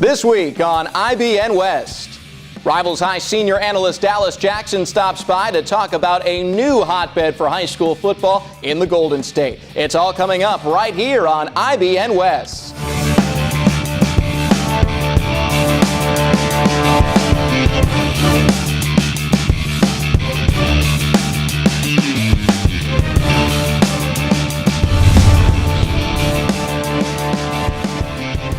This week on iBN West, Rivals High senior analyst Dallas Jackson stops by to talk about a new hotbed for high school football in the Golden State. It's all coming up right here on iBN West.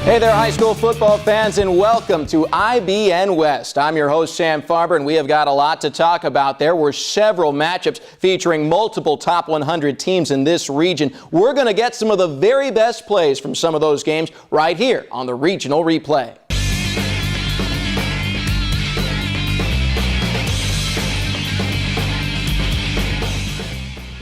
Hey there, high school football fans, and welcome to iBN West. I'm your host, Sam Farber, and we have got a lot to talk about. There were several matchups featuring multiple top 100 teams in this region. We're going to get some of the very best plays from some of those games right here on the Regional Replay.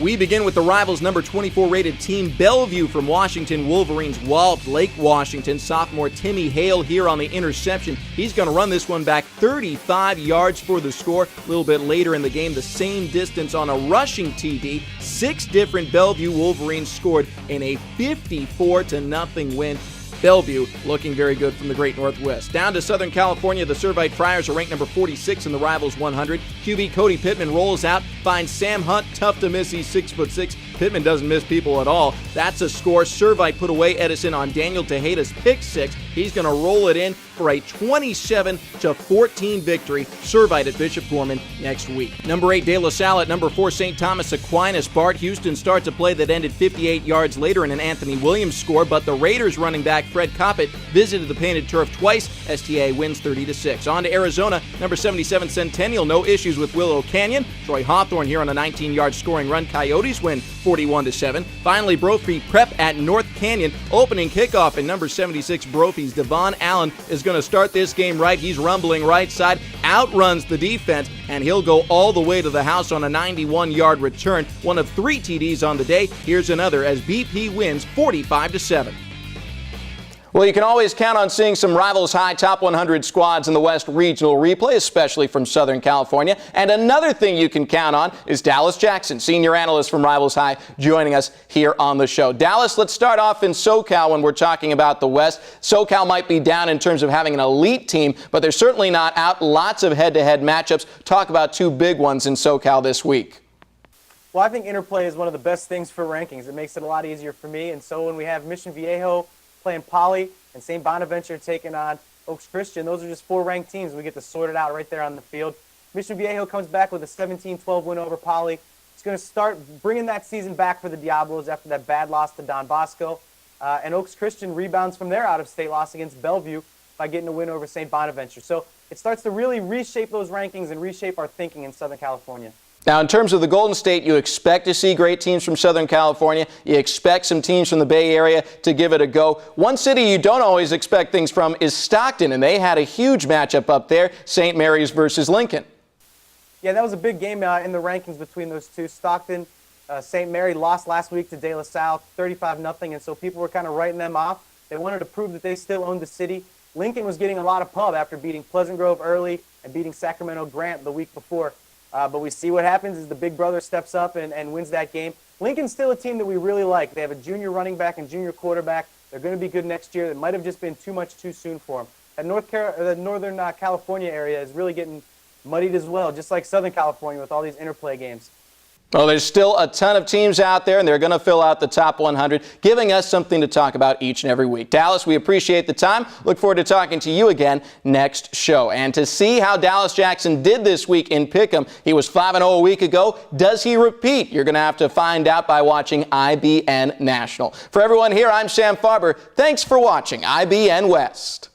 We begin with the Rivals number 24 rated team Bellevue from Washington Wolverines walloped Lake Washington. Sophomore Timmy Hale here on the interception. He's going to run this one back 35 yards for the score. A little bit later in the game, the same distance on a rushing TD. 6 different Bellevue Wolverines scored in a 54-0 win. Bellevue looking very good from the Great Northwest. Down to Southern California, the Servite Friars are ranked number 46 in the Rivals 100. QB Cody Pittman rolls out, finds Sam Hunt, tough to miss, he's 6'6". Pittman doesn't miss people at all. That's a score. Servite put away Edison on Daniel Tejeda's pick six. He's going to roll it in for a 27-14 victory. Servite at Bishop Gorman next week. Number 8, De La Salle at number 4, St. Thomas Aquinas. Bart Houston starts a play that ended 58 yards later in an Anthony Williams score, but the Raiders running back Fred Coppett visited the painted turf twice. STA wins 30-6. On to Arizona, number 77 Centennial. No issues with Willow Canyon. Troy Hawthorne here on a 19-yard scoring run. Coyotes win 41-7. Finally, Brophy Prep at North Canyon. Opening kickoff in number 76 Brophy's Devon Allen is going to start this game right. He's rumbling right side, outruns the defense, and he'll go all the way to the house on a 91-yard return. One of 3 TDs on the day. Here's another as BP wins 45-7. Well, you can always count on seeing some Rivals High top 100 squads in the West Regional Replay, especially from Southern California. And another thing you can count on is Dallas Jackson, senior analyst from Rivals High, joining us here on the show. Dallas, let's start off in SoCal when we're talking about the West. SoCal might be down in terms of having an elite team, but they're certainly not out. Lots of head-to-head matchups. Talk about 2 big ones in SoCal this week. Well, I think interplay is one of the best things for rankings. It makes it a lot easier for me. And so when we have Mission Viejo playing Poly and St. Bonaventure taking on Oaks Christian, those are just 4 ranked teams. We get to sort it out right there on the field. Mission Viejo comes back with a 17-12 win over Poly. It's going to start bringing that season back for the Diablos after that bad loss to Don Bosco. And Oaks Christian rebounds from their out-of-state loss against Bellevue by getting a win over St. Bonaventure. So it starts to really reshape those rankings and reshape our thinking in Southern California. Now, in terms of the Golden State, you expect to see great teams from Southern California. You expect some teams from the Bay Area to give it a go. One city you don't always expect things from is Stockton, and they had a huge matchup up there, St. Mary's versus Lincoln. Yeah, that was a big game in the rankings between those two. Stockton, St. Mary lost last week to De La Salle, 35-0, and so people were kind of writing them off. They wanted to prove that they still owned the city. Lincoln was getting a lot of pub after beating Pleasant Grove early and beating Sacramento Grant the week before. But we see what happens as the big brother steps up and wins that game. Lincoln's still a team that we really like. They have a junior running back and junior quarterback. They're going to be good next year. It might have just been too much too soon for them. The Northern California area is really getting muddied as well, just like Southern California with all these interplay games. Well, there's still a ton of teams out there, and they're going to fill out the top 100, giving us something to talk about each and every week. Dallas, we appreciate the time. Look forward to talking to you again next show. And to see how Dallas Jackson did this week in Pick'em, he was 5-0 a week ago. Does he repeat? You're going to have to find out by watching iBN National. For everyone here, I'm Sam Farber. Thanks for watching iBN West.